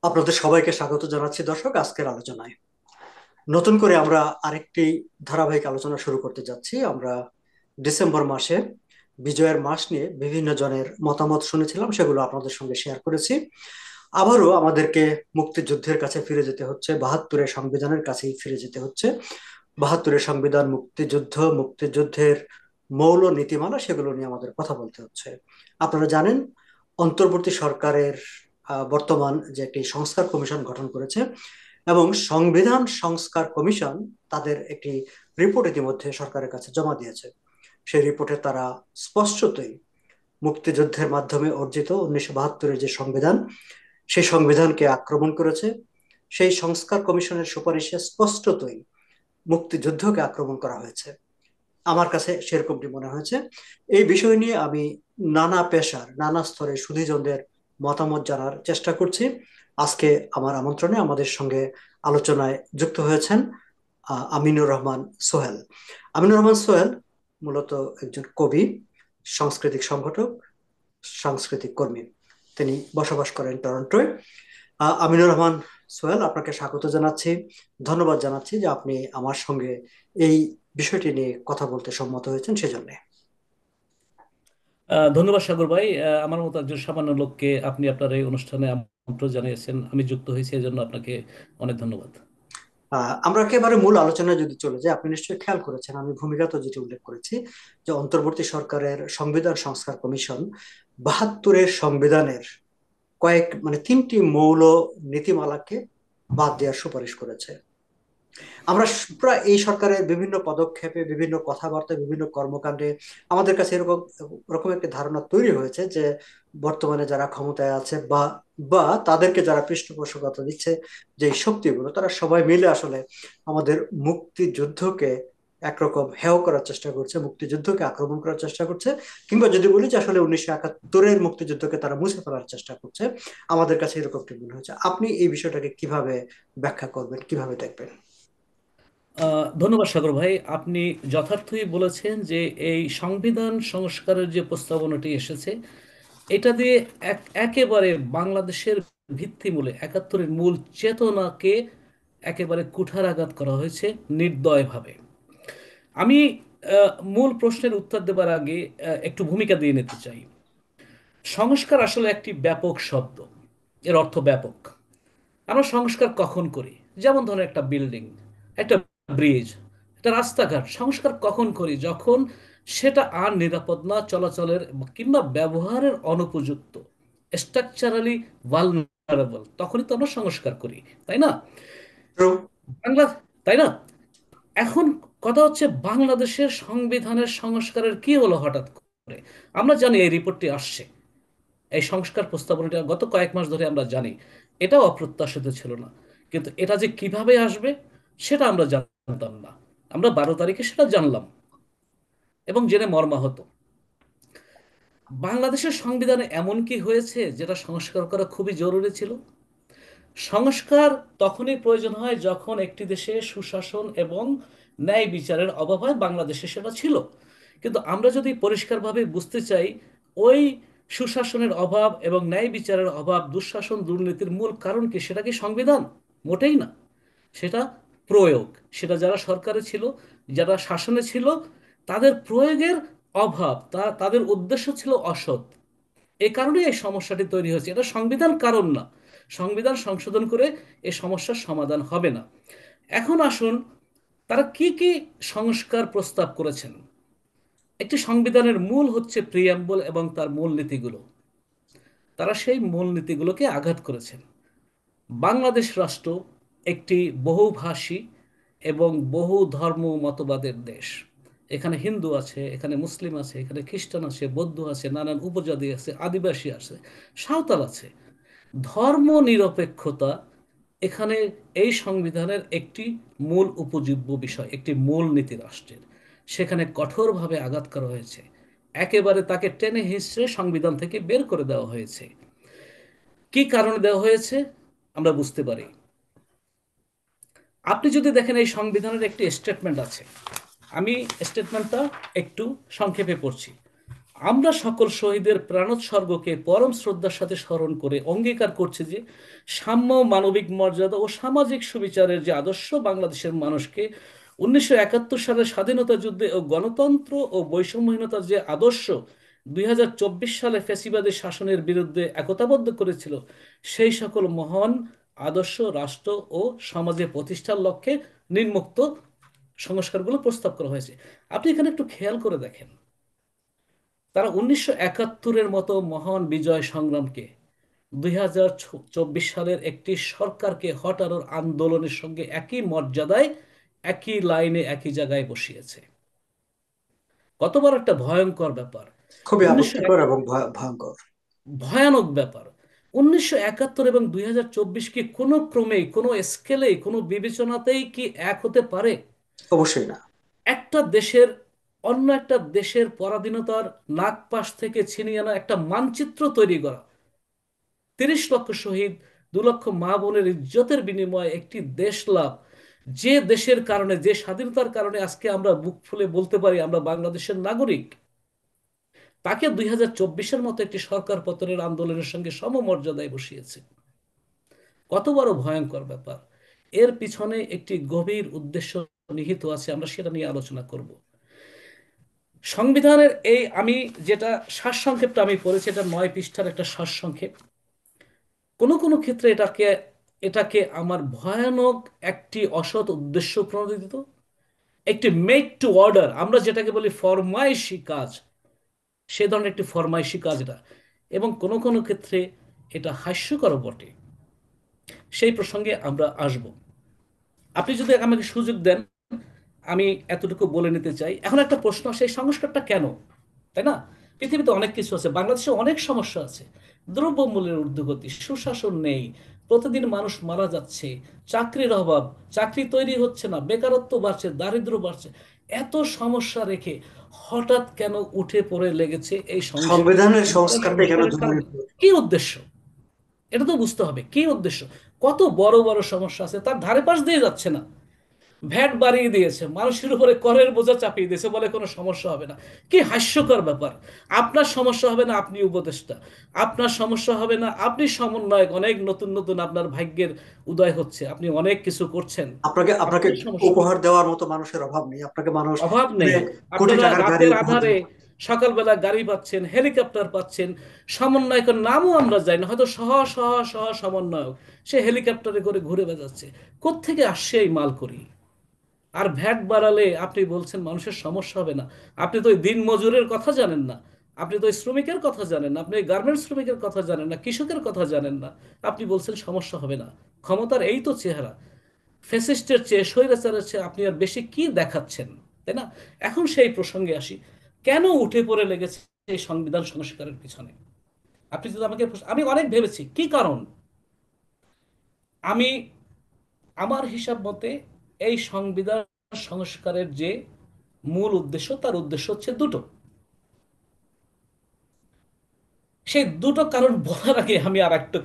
আপনাদের সবাইকে স্বাগত জানাচ্ছি দর্শক আজকের আলোচনায়। নতুন করে আমরা আরেকটি ধারাবাহিক আলোচনা শুরু করতে যাচ্ছি। আমরা ডিসেম্বর মাসে বিজয়ের মাস নিয়ে বিভিন্ন জনের মতামত শুনেছিলাম, সেগুলো আপনাদের সঙ্গে শেয়ার করেছি। আবারও আমাদেরকে মুক্তিযুদ্ধের কাছে ফিরে যেতে হচ্ছে, 72-এর সংবিধানের কাছেই ফিরে যেতে হচ্ছে। 72-এর সংবিধান, মুক্তিযুদ্ধ, মুক্তিযুদ্ধের মৌল নীতিমালা, সেগুলো নিয়ে আমাদের কথা বলতে হচ্ছে। আপনারা জানেন, অন্তর্বর্তী সরকারের বর্তমান যে একটি সংস্কার কমিশন গঠন করেছে, এবং সংবিধান সংস্কার কমিশন তাদের একটি রিপোর্ট ইতিমধ্যে সরকারের কাছে জমা দিয়েছে। সেই রিপোর্টে তারা স্পষ্টতই মুক্তিযুদ্ধের মাধ্যমে অর্জিত 1972-এর যে সংবিধান, সেই সংবিধানকে আক্রমণ করেছে। সেই সংস্কার কমিশনের সুপারিশে স্পষ্টতই মুক্তিযুদ্ধকে আক্রমণ করা হয়েছে। আমার কাছে সেরকমটি মনে হয়েছে। এই বিষয় নিয়ে আমি নানা পেশার নানা স্তরে সুধীজনদের মতামত জানার চেষ্টা করছি। আজকে আমার আমন্ত্রণে আমাদের সঙ্গে আলোচনায় যুক্ত হয়েছেন আমিনুর রহমান সোহেল। আমিনুর রহমান সোহেল মূলত একজন কবি, সাংস্কৃতিক সংগঠক, সাংস্কৃতিক কর্মী। তিনি বসবাস করেন টরন্টোয়। আমিনুর রহমান সোহেল, আপনাকে স্বাগত জানাচ্ছি। ধন্যবাদ জানাচ্ছি যে আপনি আমার সঙ্গে এই বিষয়টি নিয়ে কথা বলতে সম্মত হয়েছেন, সেজন্য। ধন্যবাদ সাগর ভাই। আমার মতো একজন সামান্য লোককে আপনি আপনার এই অনুষ্ঠানে আমন্ত্রণ জানিয়েছেন, আমি যুক্ত হয়েছি, এই জন্য আপনাকে অনেক ধন্যবাদ। আমরা একেবারে মূল আলোচনায় যদি চলে যাই, আপনি নিশ্চয়ই খেয়াল করেছেন আমি ভূমিকাতে যেটি উল্লেখ করেছি, যে অন্তর্বর্তী সরকারের সংবিধান সংস্কার কমিশন 72-এর সংবিধানের তিনটি মৌল নীতিমালাকে বাদ দেওয়ার সুপারিশ করেছে। আমরা প্রায় এই সরকারের বিভিন্ন পদক্ষেপে, বিভিন্ন কথাবার্তা, বিভিন্ন কর্মকাণ্ডে আমাদের কাছে এরকম এরকম একটা ধারণা তৈরি হয়েছে যে বর্তমানে যারা ক্ষমতায় আছে বা বা তাদেরকে যারা পৃষ্ঠপোষকতা দিচ্ছে, যে শক্তিগুলো, তারা সবাই মিলে আসলে আমাদের মুক্তিযুদ্ধকে একরকম হেয় করার চেষ্টা করছে, মুক্তিযুদ্ধকে আক্রমণ করার চেষ্টা করছে, কিংবা যদি বলি যে আসলে 1971-এর মুক্তিযুদ্ধকে তারা মুছে ফেলার চেষ্টা করছে। আমাদের কাছে এরকমটি মনে হচ্ছে। আপনি এই বিষয়টাকে কিভাবে ব্যাখ্যা করবেন, কিভাবে দেখবেন? ধন্যবাদ সাগর ভাই, আপনি যথার্থই বলেছেন যে এই সংবিধান সংস্কারের যে প্রস্তাবনাটি এসেছে, এটা দিয়ে একেবারে বাংলাদেশের ভিত্তিমূলে একাত্তরের মূল চেতনাকে একেবারে কুঠারাঘাত করা হয়েছে নির্দয়ভাবে। আমি মূল প্রশ্নের উত্তর দেবার আগে একটু ভূমিকা দিয়ে নিতে চাই। সংস্কার আসলে একটি ব্যাপক শব্দ, এর অর্থ ব্যাপক। আমরা সংস্কার কখন করি? যেমন ধরুন, একটা বিল্ডিং, একটা ব্রিজ, একটা রাস্তাঘাট সংস্কার কখন করি? যখন সেটা আর নিরাপদ না, চলাচলের কিংবা ব্যবহারের অনুপযুক্ত, স্ট্রাকচারালি ভালনারেবল, তখনই তো আমরা সংস্কার করি, তাই না? বাংলা, তাই না? এখন কথা হচ্ছে, বাংলাদেশের সংবিধানের সংস্কারের কি হলো হঠাৎ করে? আমরা জানি এই রিপোর্টটি আসছে, এই সংস্কার প্রস্তাবনাটা গত কয়েক মাস ধরে আমরা জানি। এটাও অপ্রত্যাশিত ছিল না, কিন্তু এটা যে কিভাবে আসবে সেটা আমরা জানতাম না। আমরা 12 তারিখে সেটা জানলাম, এবং জেনে মর্মাহত। বাংলাদেশের সংবিধানে এমন কি হয়েছে যেটা সংস্কার করা খুবই জরুরি ছিল? সংস্কার তখনই প্রয়োজন হয় যখন একটি দেশে সুশাসন এবং ন্যায় বিচারের অভাব হয়। বাংলাদেশে সেটা ছিল। কিন্তু আমরা যদি পরিষ্কারভাবে বুঝতে চাই, ওই সুশাসনের অভাব এবং ন্যায় বিচারের অভাব, দুঃশাসন, দুর্নীতির মূল কারণ কি? সেটা কি সংবিধান? মোটেই না। সেটা প্রয়োগ। সেটা যারা সরকারে ছিল, যারা শাসনে ছিল, তাদের প্রয়োগের অভাব, তাদের উদ্দেশ্য ছিল অসৎ। এই কারণে এই সমস্যাটি তৈরি হয়েছে। এটা সংবিধান কারণ না। সংবিধান সংশোধন করে এই সমস্যার সমাধান হবে না। এখন আসুন, তারা কি কি সংস্কার প্রস্তাব করেছেন। একটি সংবিধানের মূল হচ্ছে প্রিয়াম্বল এবং তার মূল নীতিগুলো। তারা সেই মূল নীতিগুলোকে আঘাত করেছেন। বাংলাদেশ রাষ্ট্র একটি বহুভাষী এবং বহু ধর্ম মতবাদের দেশ। এখানে হিন্দু আছে, এখানে মুসলিম আছে, এখানে খ্রিস্টান আছে, বৌদ্ধ আছে, নানান উপজাতি আছে, আদিবাসী আছে, সাঁওতাল আছে। ধর্ম নিরপেক্ষতা এখানে এই সংবিধানের একটি মূল উপজীব্য বিষয়, একটি মূল নীতি রাষ্ট্রের। সেখানে কঠোরভাবে আঘাত করা হয়েছে। একেবারে তাকে টেনে হিঁচড়ে সংবিধান থেকে বের করে দেওয়া হয়েছে। কি কারণে দেওয়া হয়েছে আমরা বুঝতে পারি। আপনি যদি দেখেন, এই সংবিধানের একটি স্টেটমেন্ট আছে। আমি স্টেটমেন্টটা একটু সংক্ষেপে পড়ছি। আমরা সকল শহীদের প্রাণোৎসর্গকে পরম শ্রদ্ধার সাথে স্মরণ করে অঙ্গীকার করছি যে সাম্য, মানবিক মর্যাদা ও সামাজিক সুবিচারের যে আদর্শ বাংলাদেশের মানুষকে 1971 সালের স্বাধীনতা যুদ্ধে ও গণতন্ত্র ও বৈষম্যহীনতার যে আদর্শ 2024 সালে ফ্যাসিবাদী শাসনের বিরুদ্ধে একতাবদ্ধ করেছিল, সেই সকল মহান আদর্শ রাষ্ট্র ও সমাজে প্রতিষ্ঠার লক্ষ্যে নিম্নোক্ত সংস্কারগুলো প্রস্তাব করা হয়েছে। আপনি এখানে একটু খেয়াল করে দেখেন, তারা 1971-এর মতো মহান বিজয় সংগ্রামকে 2024 সালের একটি সরকারকে হটানোর আন্দোলনের সঙ্গে একই মর্যাদায়, একই লাইনে, একই জায়গায় বসিয়েছে। কত বড় একটা ভয়ঙ্কর ব্যাপার! খুবই উনিশশো আপত্তিকর এবং ভয়ঙ্কর। ভয়ানক ব্যাপার। 1971 এবং 2024 কি কোনো ক্রমেই, কোনো স্কেলেই, কোনো বিবেচনাতেই কি এক হতে পারে? অবশ্যই না। একটা দেশের অন্য একটা দেশের পরাধীনতার নাগপাশ থেকে ছিনিয়ে আনা একটা মানচিত্র তৈরি করা, 30 লক্ষ শহীদ, 2 লক্ষ মা বোনের ইজ্জতের বিনিময়ে একটি দেশ লাভ, যে দেশের কারণে, যে স্বাধীনতার কারণে আজকে আমরা বুক ফুলে বলতে পারি আমরা বাংলাদেশের নাগরিক, তাকে 2024-এর মতো একটি সরকার পতনের আন্দোলনের সঙ্গে সমমর্যাদায় বসিয়েছে। কত বড় ভয়ঙ্কর ব্যাপার! এর পিছনে একটি গভীর উদ্দেশ্য নিহিত আছে, আমরা সেটা নিয়ে আলোচনা করব। সংবিধানের এই আমি যেটা সারসংক্ষেপটা আমি পড়েছি, এটা 9 পৃষ্ঠার একটা সারসংক্ষেপ। কোনো কোনো ক্ষেত্রে এটাকে এটাকে আমার ভয়ানক একটি অসৎ উদ্দেশ্য প্রণোদিত, একটি মেড টু অর্ডার, আমরা যেটাকে বলি ফরমাইশি কাজ, সে ধরনের একটি ফরমাইশি কাজ এটা। এবং কোনো কোনো ক্ষেত্রে এটা হাস্যকর বটে। সেই প্রসঙ্গে আমরা আসব। আপনি যদি আমাকে সুযোগ দেন, আমি এতটুকু বলে নিতে চাই। এখন একটা প্রশ্ন, সেই সংস্কারটা কেন, তাই না? পৃথিবীতে অনেক কিছু আছে, বাংলাদেশে অনেক সমস্যা আছে। দ্রব্যমূল্যের ঊর্ধ্বগতি, সুশাসন নেই, প্রতিদিন মানুষ মারা যাচ্ছে, চাকরির অভাব, চাকরি তৈরি হচ্ছে না, বেকারত্ব বাড়ছে, দারিদ্র্য বাড়ছে। এত সমস্যা রেখে হঠাৎ কেন উঠে পড়ে লেগেছে এই সংবিধানের সংস্কারটা কেন সংস্কারের জরুরি? কারণে? কি উদ্দেশ্য? এটা তো বুঝতে হবে কি উদ্দেশ্য। কত বড় বড় সমস্যা আছে, তার ধারে পাশ দিয়ে যাচ্ছে না। ভ্যাট বাড়িয়ে দিয়েছে, মানুষের উপরে করের বোঝা চাপিয়ে দিয়েছে, বলে কোনো সমস্যা হবে না। কি হাস্যকর ব্যাপার! আপনার সমস্যা হবে না, আপনি উপদেষ্টা। আপনার সমস্যা হবে না, আপনি সমন্বয়ক, অনেক নতুন নতুন আপনার ভাগ্যের উদয় হচ্ছে, আপনি অনেক কিছু করছেন। আপনাকে আপনাকে আপনার সমস্যা উপহার দেওয়ার মতো মানুষের অভাব নেই, আপনাকে মানুষ অভাব নেই। মানে কোটি আপনারা টাকার গাড়ি রাতের উপহার আধারে, দিবে। সকালবেলা গাড়ি পাচ্ছেন, হেলিকপ্টার পাচ্ছেন। সমন্বয়কের নামও আমরা জানি না, হয়তো সহ সহ সহ সমন্বয়ক, সে হেলিকপ্টারে করে ঘুরে বেড়াচ্ছে। কোত্থেকে আসছে এই মাল করি? আর ভ্যাট বাড়ালে আপনি বলছেন মানুষের সমস্যা হবে না। আপনি তো ওই দিন মজুরের কথা জানেন না, আপনি তো ওই শ্রমিকের কথা জানেন না, আপনি গার্মেন্টস শ্রমিকের কথা জানেন না, কৃষকের কথা জানেন না। আপনি বলছেন সমস্যা হবে না। ক্ষমতার এই তো চেহারা! ফ্যাসিস্টের চেয়ে, স্বৈরাচারের চেয়ে আপনি আর বেশি কি দেখাচ্ছেন, তাই না? এখন সেই প্রসঙ্গে আসি, কেন উঠে পড়ে লেগেছে এই সংবিধান সংস্কারের পিছনে? আপনি যদি আমাকে আমি অনেক ভেবেছি কি কারণ। আমি আমার হিসাব মতে এই সংবিধান সংস্কারের যে মূল উদ্দেশ্য, তার উদ্দেশ্য হচ্ছে দুটো। সেই দুটো কারণ বলার আগে আমি আর একটা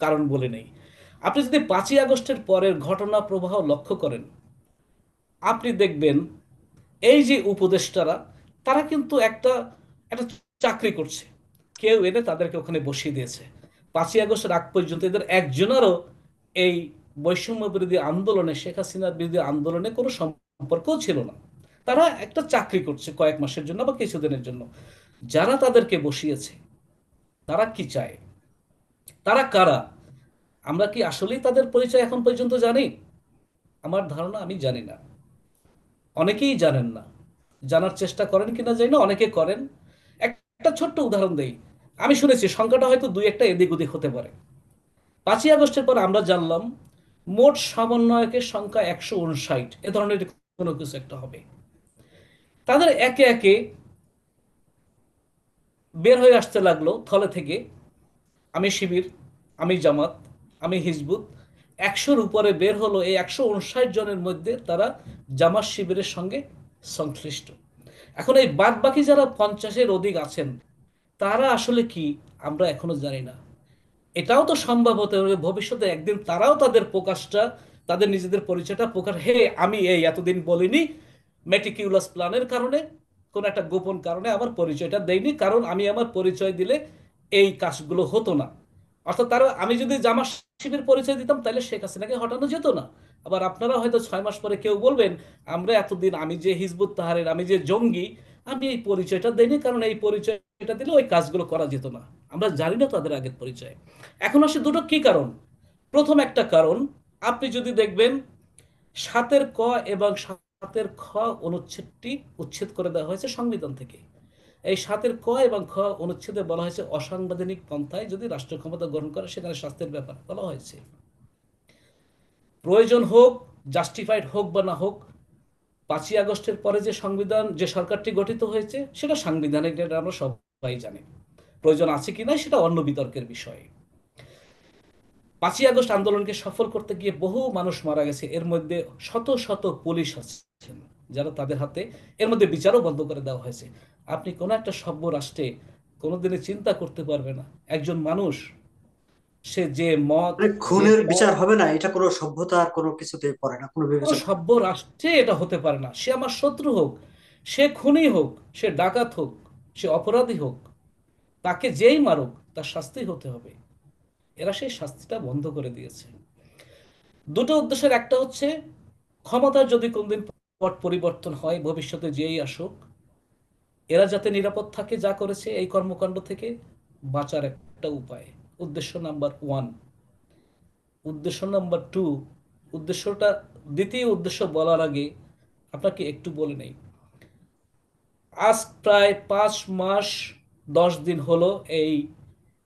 কারণ বলে নেই। আপনি যদি 5ই আগস্টের পরের ঘটনা প্রবাহ লক্ষ্য করেন, আপনি দেখবেন এই যে উপদেষ্টারা, তারা কিন্তু একটা একটা চাকরি করছে। কেউ এনে তাদেরকে ওখানে বসিয়ে দিয়েছে। 5ই আগস্টের আগ পর্যন্ত এদের একজনেরও এই বৈষম্য বিরোধী আন্দোলনে, শেখ হাসিনার বিরোধী আন্দোলনে কোনো সম্পর্কও ছিল না। তারা একটা চাকরি করছে কয়েক মাসের জন্য বা কিছুদিনের জন্য। যারা তাদেরকে বসিয়েছে, তারা কি চায়, তারা কারা, আমরা কি আসলেই তাদের পরিচয় এখন পর্যন্ত জানি? আমার ধারণা আমি জানি না। অনেকেই জানেন না, জানার চেষ্টা করেন কিনা জানি না, অনেকে করেন। একটা ছোট্ট উদাহরণ দেই। আমি শুনেছি সংখ্যাটা হয়তো দুই একটা এদিক ওদিক হতে পারে। 5ই আগস্টের পর আমরা জানলাম মোট সমন্বয়কের সংখ্যা 159, এ ধরনের কোনো কিছু একটা হবে। তাদের একে একে বের হয়ে আসতে লাগলো থলে থেকে, আমি শিবির, আমি জামাত, আমি হিজবুত। 100-র উপরে বের হলো। এই 159 জনের মধ্যে তারা জামাত শিবিরের সঙ্গে সংশ্লিষ্ট। এখন এই বাদ বাকি যারা 50-এর অধিক আছেন, তারা আসলে কি, আমরা এখনো জানি না। এটাও তো সম্ভব হতে হবে ভবিষ্যতে একদিন তারাও তাদের প্রকাশটা, তাদের নিজেদের পরিচয়টা প্রকাশ, হে আমি এই এতদিন বলিনি মেটিকিউলাস প্ল্যানের কারণে, কোনো একটা গোপন কারণে আমার পরিচয়টা দেয়নি, কারণ আমি আমার পরিচয় দিলে এই কাজগুলো হতো না। অর্থাৎ তারা, আমি যদি জামাত শিবির পরিচয় দিতাম তাহলে শেখ হাসিনাকে হটানো যেত না। আবার আপনারা হয়তো 6 মাস পরে কেউ বলবেন, আমরা এতদিন আমি যে হিজবুত তাহারের, আমি যে জঙ্গি, আমি এই পরিচয়টা দেইনি কারণ এই পরিচয়টা দিলে ওই কাজগুলো করা যেত না। আমরা জানি না তাদের আগের পরিচয়। এখন আসে দুটো কি কারণ। প্রথম একটা কারণ, আপনি যদি দেখবেন 7-ক এবং 7-খ অনুচ্ছেদটি উচ্ছেদ করে দেওয়া হয়েছে সংবিধান থেকে। এই 7-ক এবং খ অনুচ্ছেদে বলা হয়েছে অসাংবিধানিক পন্থায় যদি রাষ্ট্র ক্ষমতা গ্রহণ করে সেখানে শাস্তির ব্যাপার বলা হয়েছে। প্রয়োজন হোক, জাস্টিফাইড হোক বা না হোক, 5ই আগস্টের পরে যে সংবিধান, যে সরকারটি গঠিত হয়েছে সেটা সাংবিধানিক, এটা আমরা সবাই জানি। প্রয়োজন আছে কিনা সেটা অন্য বিতর্কের বিষয়। 5ই আগস্ট আন্দোলনকে সফল করতে গিয়ে বহু মানুষ মারা গেছে, এর মধ্যে শত শত পুলিশ আছেন যারা তাদের হাতে, এর মধ্যে বিচারও বন্ধ করে দেওয়া হয়েছে। আপনি কোনো একটা সভ্য রাষ্ট্রে কোনোদিনই চিন্তা করতে পারবে না একজন মানুষ, সে যে মত, মানে যে খুনের পথ, বিচার হবে না, এটা কোনো সভ্যতার কোনো কিছুতে পড়ে না, কোনো কোনো বিবেচনা। সভ্য রাষ্ট্রে এটা হতে পারে না। সে আমার শত্রু হোক, সে খুনি হোক, সে ডাকাত হোক, সে অপরাধী হোক, তাকে যেই মারুক তার শাস্তি হতে হবে। এরা সেই শাস্তিটা বন্ধ করে দিয়েছে। দুটো উদ্দেশ্যের, একটা হচ্ছে ক্ষমতার যদি কোনদিন পট পরিবর্তন হয়, ভবিষ্যতে যেই আসুক, এরা যাতে নিরাপদ থাকে যা করেছে এই কর্মকাণ্ড থেকে বাঁচার একটা উপায়। উদ্দেশ্য নাম্বার ওয়ান। উদ্দেশ্য নাম্বার টু, উদ্দেশ্যটা, দ্বিতীয় উদ্দেশ্য বলার আগে আপনাকে একটু বলে নেই। আজ প্রায় 5 মাস 10 দিন হলো এই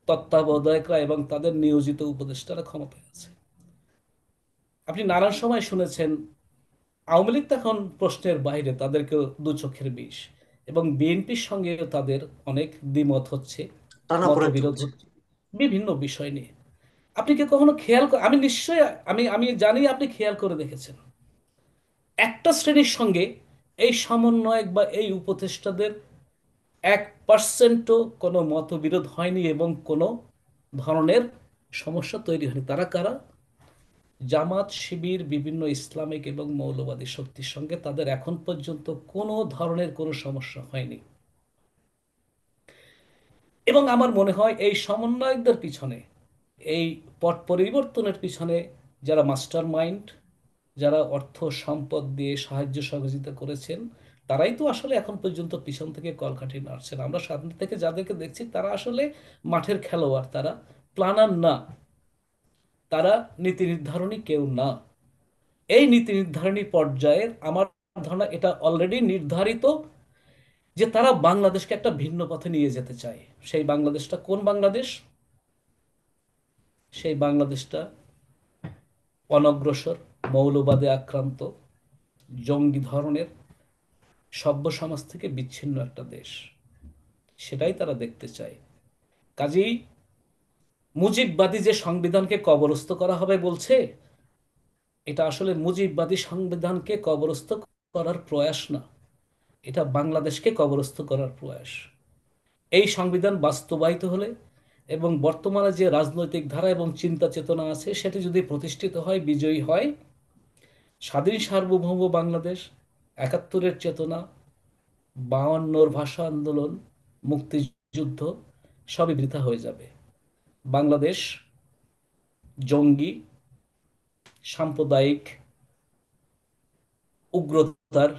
তত্ত্বাবধায়করা এবং তাদের নিয়োজিত উপদেষ্টারা ক্ষমতায় আছে। আপনি নানান সময় শুনেছেন আওয়ামী লীগ তখন প্রশ্নের বাইরে, তাদেরকেও দু চোখের বিষ, এবং বিএনপির সঙ্গেও তাদের অনেক দ্বিমত হচ্ছে, টানাপোড়েন মতবিরোধ চলছে। হচ্ছে বিভিন্ন বিষয় নিয়ে। আপনি কি কখনো খেয়াল আমি নিশ্চয়ই, আমি জানি আপনি খেয়াল করে দেখেছেন, একটা শ্রেণীর সঙ্গে এই সমন্বয়ক বা এই উপদেষ্টাদের 1%ও কোনো মতবিরোধ হয়নি এবং কোনো ধরনের সমস্যা তৈরি হয়নি। তারা কারা? জামাত শিবির, বিভিন্ন ইসলামিক এবং মৌলবাদী শক্তির সঙ্গে তাদের এখন পর্যন্ত কোনো ধরনের কোনো সমস্যা হয়নি। এবং আমার মনে হয় এই সমন্বয়কদের পিছনে, এই পট পরিবর্তনের পিছনে যারা মাস্টার মাইন্ড, যারা অর্থ সম্পদ দিয়ে সাহায্য সহযোগিতা করেছেন, তারাই তো আসলে এখন পর্যন্ত পিছন থেকে কলকাঠি নাড়ছেন। আমরা সামনে থেকে যাদেরকে দেখছি তারা আসলে মাঠের খেলোয়াড়, তারা প্ল্যানার না, তারা নীতি নির্ধারণী কেউ না। এই নীতি নির্ধারণী পর্যায়ের আমার ধারণা এটা অলরেডি নির্ধারিত যে তারা বাংলাদেশকে একটা ভিন্ন পথে নিয়ে যেতে চায়। সেই বাংলাদেশটা কোন বাংলাদেশ? সেই বাংলাদেশটা অনগ্রসর, মৌলবাদে আক্রান্ত, জঙ্গি ধরনের, সভ্য সমাজ থেকে বিচ্ছিন্ন একটা দেশ। সেটাই তারা দেখতে চায়। কাজেই মুজিববাদী যে সংবিধানকে কবরস্থ করা হবে বলছে, এটা আসলে মুজিববাদী সংবিধানকে কবরস্থ করার প্রয়াস না, এটা বাংলাদেশকে কবরস্থ করার প্রয়াস। এই সংবিধান বাস্তবায়িত হলে এবং বর্তমানে যে রাজনৈতিক ধারা এবং চিন্তা চেতনা আছে সেটি যদি প্রতিষ্ঠিত হয়, বিজয়ী হয়, স্বাধীন সার্বভৌম বাংলাদেশ, 71-এর চেতনা, 52-র ভাষা আন্দোলন, মুক্তিযুদ্ধ সবই বৃথা হয়ে যাবে। বাংলাদেশ জঙ্গি, সাম্প্রদায়িক উগ্রতার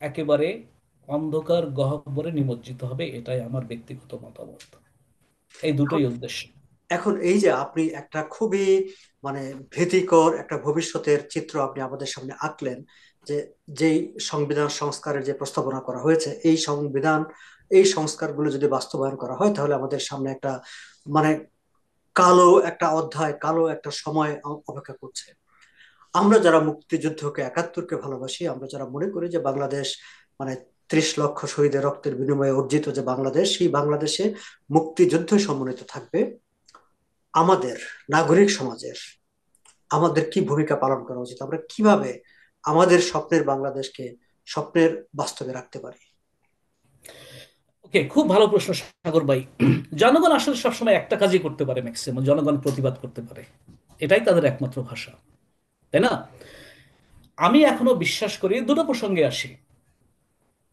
একেবারে অন্ধকার গহ্বরে নিমজ্জিত হবে, এটাই আমার ব্যক্তিগত মতামত। এই এখন দুটোই উদ্দেশ্য। এখন এই যে আপনি একটা খুবই মানে ভীতিকর একটা ভবিষ্যতের চিত্র আপনি আমাদের সামনে আঁকলেন, যে যেই সংবিধান সংস্কারের যে প্রস্তাবনা করা হয়েছে, এই সংবিধান, এই সংস্কারগুলো যদি বাস্তবায়ন করা হয় তাহলে আমাদের সামনে একটা মানে কালো একটা অধ্যায়, কালো একটা সময় অপেক্ষা করছে। আমরা যারা মুক্তিযুদ্ধকে, 71-কে ভালোবাসি, আমরা যারা মনে করি যে বাংলাদেশ মানে 30 লক্ষ শহীদের রক্তের বিনিময়ে অর্জিত যে বাংলাদেশ, সেই বাংলাদেশে মুক্তিযুদ্ধ সমন্বিত থাকবে, আমাদের নাগরিক সমাজের আমাদের কি ভূমিকা পালন করা উচিত, আমরা কিভাবে আমাদের স্বপ্নের বাংলাদেশকে স্বপ্নের বাস্তবে রাখতে পারি? ওকে, খুব ভালো প্রশ্ন সাগর ভাই। জনগণ আসলে সবসময় একটা কাজই করতে পারে, ম্যাক্সিমাম জনগণ প্রতিবাদ করতে পারে, এটাই তাদের একমাত্র ভাষা, তাই না? আমি এখনো বিশ্বাস করি, দুটো প্রসঙ্গে আসি।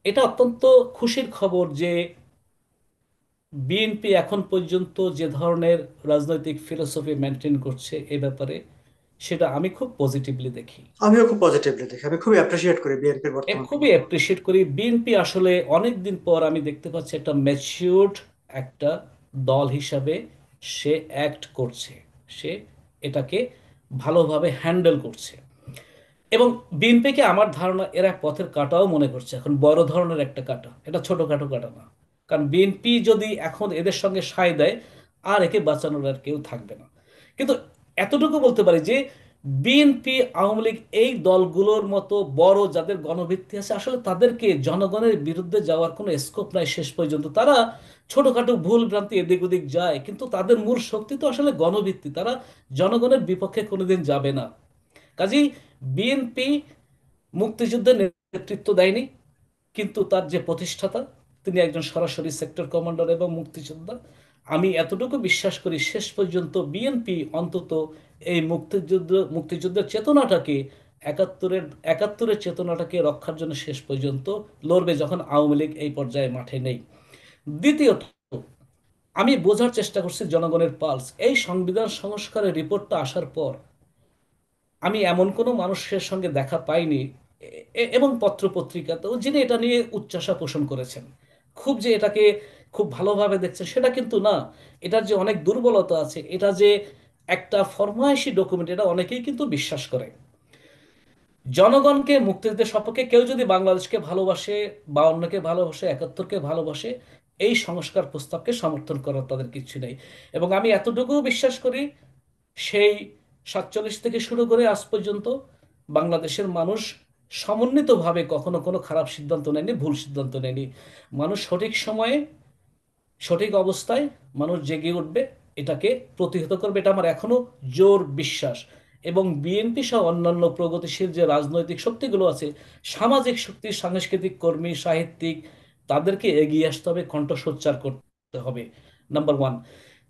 এটা অত্যন্ত খুশির খবর যে বিএনপি এখন পর্যন্ত যে ধরনের রাজনৈতিক ফিলোসফি মেনটেন করছে এ ব্যাপারে, সেটা আমি খুব পজিটিভলি দেখি। আমিও খুব পজিটিভলি দেখি, আমি খুবই অ্যাপ্রিসিয়েট করি বিএনপির বর্তমান। খুবই অ্যাপ্রিসিয়েট করি বিএনপি। আসলে অনেক দিন পর আমি দেখতে পাচ্ছি একটা ম্যাচিউরড একটা দল হিসাবে সে অ্যাক্ট করছে, সে এটাকে ভালোভাবে হ্যান্ডেল করছে। এবং বিএনপিকে আমার ধারণা এরা পথের কাঁটাও মনে করছে, এখন বড় ধরনের একটা কাঁটা, এটা ছোটখাটো কাঁটা না। কারণ বিএনপি যদি এখন এদের সঙ্গে সায় দেয়, আর একে বাঁচানোর আর কেউ থাকবে না। কিন্তু এতটুকু বলতে পারি যে বিএনপি, আওয়ামী লীগ এই দলগুলোর মতো বড় যাদের গণভিত্তি আছে, আসলে তাদেরকে জনগণের বিরুদ্ধে যাওয়ার কোনো স্কোপ নাই শেষ পর্যন্ত। তারা ছোটখাটো ভুল ভ্রান্তি এদিক ওদিক যায়, কিন্তু তাদের মূল শক্তি তো আসলে গণভিত্তি, তারা জনগণের বিপক্ষে কোনোদিন যাবে না। কাজেই বিএনপি মুক্তিযুদ্ধের নেতৃত্ব দেয়নি, কিন্তু তার যে প্রতিষ্ঠাতা তিনি একজন সরাসরি সেক্টর কমান্ডার এবং মুক্তিযোদ্ধা। আমি এতটুকু বিশ্বাস করি শেষ পর্যন্ত বিএনপি অন্তত এই মুক্তিযুদ্ধের চেতনাটাকে, একাত্তরের চেতনাটাকে রক্ষার জন্য শেষ পর্যন্ত লড়বে, যখন আওয়ামী লীগ এই পর্যায়ে মাঠে নেই। দ্বিতীয়ত, আমি বোঝার চেষ্টা করছি জনগণের পালস। এই সংবিধান সংস্কারের রিপোর্টটা আসার পর আমি এমন কোনো মানুষের সঙ্গে দেখা পাইনি, এবং পত্রপত্রিকাতেও, যিনি এটা নিয়ে উচ্চাশা পোষণ করেছেন, খুব যে এটাকে খুব ভালোভাবে দেখছেন সেটা কিন্তু না। এটার যে অনেক দুর্বলতা আছে, এটা যে একটা ফরমায়েশি ডকুমেন্ট, এটা অনেকেই কিন্তু বিশ্বাস করে। জনগণকে মুক্তিযুদ্ধের সপক্ষে কেউ যদি বাংলাদেশকে ভালোবাসে, 52-কে ভালোবাসে, 71-কে ভালোবাসে, এই সংস্কার প্রস্তাবকে সমর্থন করার তাদের কিছু নেই। এবং আমি এতটুকু বিশ্বাস করি, সেই 47 থেকে শুরু করে আজ পর্যন্ত বাংলাদেশের মানুষ সমন্বিতভাবে কখনো কোনো খারাপ সিদ্ধান্ত নেয়নি, ভুল সিদ্ধান্ত নেয়নি। মানুষ সঠিক সময়ে, সঠিক অবস্থায় মানুষ জেগে উঠবে, এটাকে প্রতিহত করবে, এটা আমার এখনো জোর বিশ্বাস। এবং বিএনপি সহ অন্যান্য প্রগতিশীল যে রাজনৈতিক শক্তিগুলো আছে, সামাজিক শক্তি, সাংস্কৃতিক কর্মী, সাহিত্যিক, তাদেরকে এগিয়ে আসতে হবে, কণ্ঠ সোচ্চার করতে হবে, নাম্বার ওয়ান।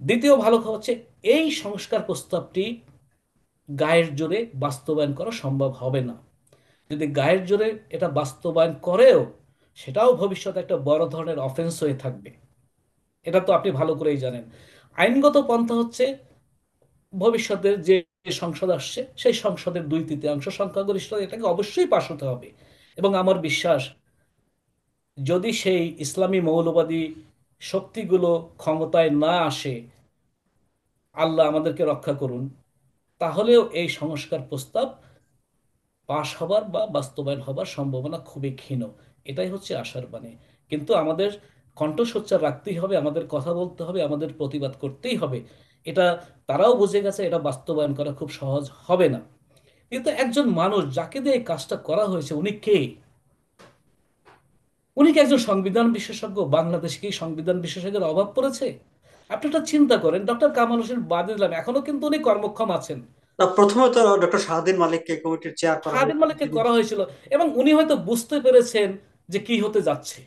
দ্বিতীয় ভালো খবর হচ্ছে, এই সংস্কার প্রস্তাবটি গায়ের জোরে বাস্তবায়ন করা সম্ভব হবে না। যদি গায়ের জোরে এটা বাস্তবায়ন করেও, সেটাও ভবিষ্যতে একটা বড় ধরনের অফেন্স হয়ে থাকবে। এটা তো আপনি ভালো করেই জানেন। আইনগত পন্থা হচ্ছে, ভবিষ্যতের যে সংসদ আসছে সেই সংসদের 2/3 সংখ্যাগরিষ্ঠ এটাকে অবশ্যই পাশ হতে হবে। এবং আমার বিশ্বাস, যদি সেই ইসলামী মৌলবাদী শক্তিগুলো ক্ষমতায় না আসে, আল্লাহ আমাদেরকে রক্ষা করুন, তাহলেও এই সংস্কার প্রস্তাব পাশ হবার বা বাস্তবায়ন হবার সম্ভাবনা খুবই ক্ষীণ। এটাই হচ্ছে আশার বাণী। কিন্তু আমাদের কণ্ঠ সোচ্চার রাখতেই হবে, আমাদের কথা বলতে হবে, আমাদের প্রতিবাদ করতেই হবে। এটা তারাও বুঝে গেছে, এটা বাস্তবায়ন করা খুব সহজ হবে না। কিন্তু একজন মানুষ যাকে দিয়ে এই কাজটা করা হয়েছে, উনি কে? উনি কি একজন সংবিধান বিশেষজ্ঞ? বাংলাদেশে কি সংবিধান বিশেষজ্ঞের অভাব পড়েছে? আপনি একটা চিন্তা করেন, ডক্টর কামাল হোসেন বাদে দিলাম, এখনো কিন্তু উনি কর্মক্ষম আছেন। তা প্রথমে তো ডক্টর শাহদিন মালিককে কমিটির চেয়ার করা শাহদিন হয়েছিল, মালিককে তিনি। করা হয়েছিল, এবং উনি হয়তো বুঝতে পেরেছেন যে কি হতে যাচ্ছে,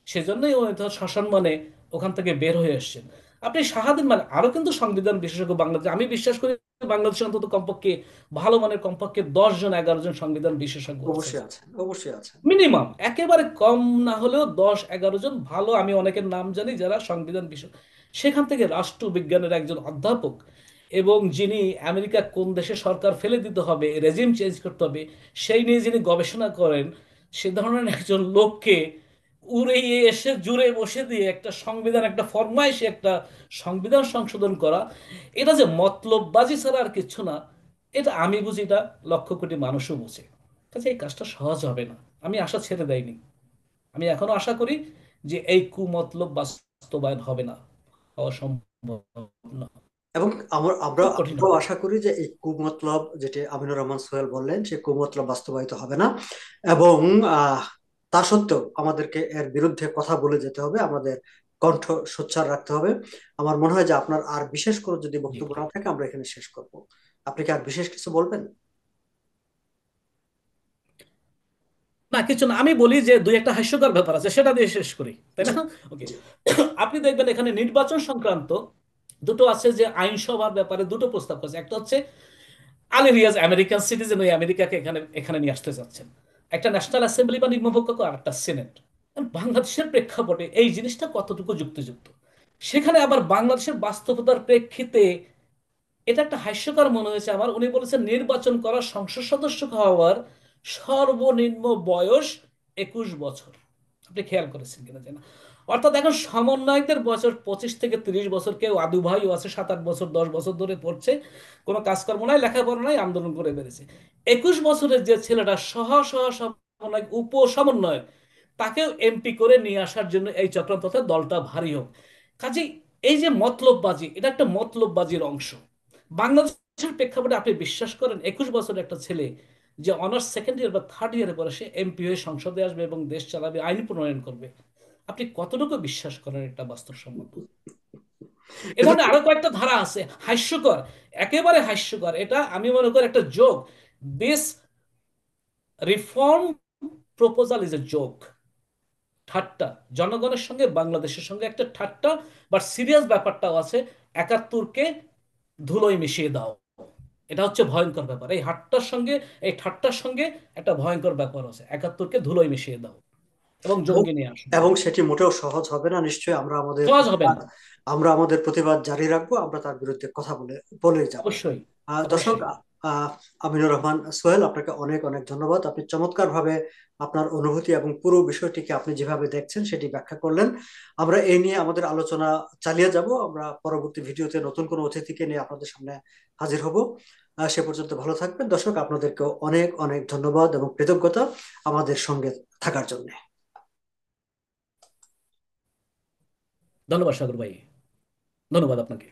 সেজন্যই উনি তো সসম্মানে ওখান থেকে বের হয়ে এসেছেন। আপনি শাহাদিন মানে আরো কিন্তু সংবিধান বিশেষজ্ঞ বাংলাদেশ, আমি বিশ্বাস করি বাংলাদেশে অন্তত কমপক্ষে ভালো মানের কমপক্ষে 10 জন 11 জন সংবিধান বিশেষজ্ঞ আছেন, অবশ্যই আছেন, অবশ্যই আছেন। মিনিমাম, একেবারে কম না হলেও 10-11 জন ভালো, আমি অনেকের নাম জানি যারা সংবিধান বিষয়। সেখান থেকে রাষ্ট্রবিজ্ঞানের একজন অধ্যাপক, এবং যিনি আমেরিকা কোন দেশে সরকার ফেলে দিতে হবে, রেজিম চেঞ্জ করতে হবে, সেই নিয়ে যিনি গবেষণা করেন, সে ধরনের একজন লোককে উড়িয়ে এসে জুড়ে বসে দিয়ে একটা সংবিধান, একটা ফরমাইশে একটা সংবিধান সংশোধন করা, এটা যে মতলববাজি ছাড়া আর কিছু না, এটা আমি বুঝি, এটা লক্ষ কোটি মানুষও বুঝে। কাজে এই কাজটা সহজ হবে না। আমি আশা ছেড়ে দেয়নি, আমি এখনো আশা করি যে এই কুমতলব বাস্তবায়ন হবে না, হওয়া সম্ভব না, এবং খুব কঠিন আমরাও হবে। আশা করি যে এই কুমতলব, যেটি আমিনুর রহমান সোহেল বললেন, সেই কুমতলব বাস্তবায়িত হবে না। এবং তা সত্ত্বেও আমাদেরকে এর বিরুদ্ধে কথা বলে যেতে হবে, আমাদের কণ্ঠ সোচ্চার রাখতে হবে। আমার মনে হয় যে আপনার আর বিশেষ করে যদি জি বক্তব্য জি। না থাকে, আমরা এখানে শেষ করব। আপনি কি আর বিশেষ কিছু বলবেন? না, কিছু না, আমি বলি যে দুই একটা হাস্যকর ব্যাপার আছে, সেটা দিয়ে শেষ করি, তাই জি, না? ওকে। জি। আপনি দেখবেন এখানে নির্বাচন সংক্রান্ত দুটো আছে, যে আইনসভার ব্যাপারে দুটো প্রস্তাব করেছে। একটা হচ্ছে আলী রিয়াজ আমেরিকান সিটিজেন, ওই আমেরিকাকে এখানে এখানে নিয়ে আসতে চাচ্ছেন। একটা ন্যাশনাল অ্যাসেম্বলি বা নিম্নকক্ষ আর একটা সিনেট। বাংলাদেশের প্রেক্ষাপটে এই জিনিসটা কতটুকু যুক্তিযুক্ত? সেখানে আবার বাংলাদেশের বাস্তবতার প্রেক্ষিতে এটা একটা হাস্যকর মনে হয়েছে আমার। উনি বলেছেন নির্বাচন করা সংসদ সদস্য হওয়ার সর্বনিম্ন বয়স 21 বছর। আপনি খেয়াল করেছেন কিনা জানা। অর্থাৎ এখন সমন্বয়কদের বছর 25 থেকে 30 বছর, কেউ আদু ভাইও আছে 7-8 বছর 10 বছর ধরে পড়ছে, কোনো কাজকর্ম নাই, লেখাপড়া নাই, আন্দোলন করে বেড়েছে। 21 বছরের যে ছেলেটা সহ সহ সমন্বয়ক, উপ সমন্বয়ক, তাকেও এমপি করে নিয়ে আসার জন্য এই চক্রান্ত, তথা দলটা ভারী হোক। কাজেই এই যে মতলববাজি, এটা একটা মতলববাজির অংশ। বাংলাদেশের প্রেক্ষাপটে আপনি বিশ্বাস করেন 21 বছরের একটা ছেলে যে অনার্স সেকেন্ড ইয়ার বা থার্ড ইয়ারে পড়ে, সে এমপি হয়ে সংসদে আসবে এবং দেশ চালাবে, আইন প্রণয়ন করবে? আপনি কতটুকু বিশ্বাস করেন এটা বাস্তবসম্মত? এ কিন্তু ধরনের আরো কয়েকটা ধারা আছে, হাস্যকর, একেবারে হাস্যকর। এটা আমি মনে করি একটা joke. This reform proposal is a joke, ঠাট্টা। জনগণের সঙ্গে বাংলাদেশের সঙ্গে একটা ঠাট্টা, বাট সিরিয়াস ব্যাপারটাও আছে। 71কে ধুলোয় মিশিয়ে দাও, এটা হচ্ছে ভয়ঙ্কর ব্যাপার। এই হাট্টার সঙ্গে, এই ঠাট্টার সঙ্গে একটা ভয়ঙ্কর ব্যাপার আছে। 71কে ধুলোয় মিশিয়ে দাও এবং এবং জঙ্গি নিয়ে আসো। এবং সেটি মোটেও সহজ হবে না। নিশ্চয়ই সহজ হবে না। আমরা আমাদের প্রতিবাদ জারি রাখবো, আমরা তার বিরুদ্ধে কথা বলেই যাব। অবশ্যই, দর্শক, অবশ্যই। আমিনুর রহমান সোহেল, আপনাকে অনেক অনেক ধন্যবাদ। আপনি চমৎকার ভাবে আপনার অনুভূতি এবং পুরো বিষয়টিকে আপনি যেভাবে দেখছেন সেটি ব্যাখ্যা করলেন। আমরা এই নিয়ে আমাদের আলোচনা চালিয়ে যাব। আমরা পরবর্তী ভিডিওতে নতুন কোনো অতিথিকে নিয়ে আপনাদের সামনে হাজির হব। সে পর্যন্ত ভালো থাকবেন দর্শক। আপনাদেরকেও অনেক অনেক ধন্যবাদ এবং কৃতজ্ঞতা আমাদের সঙ্গে থাকার জন্য। ধন্যবাদ সাগর ভাই, ধন্যবাদ আপনাকে।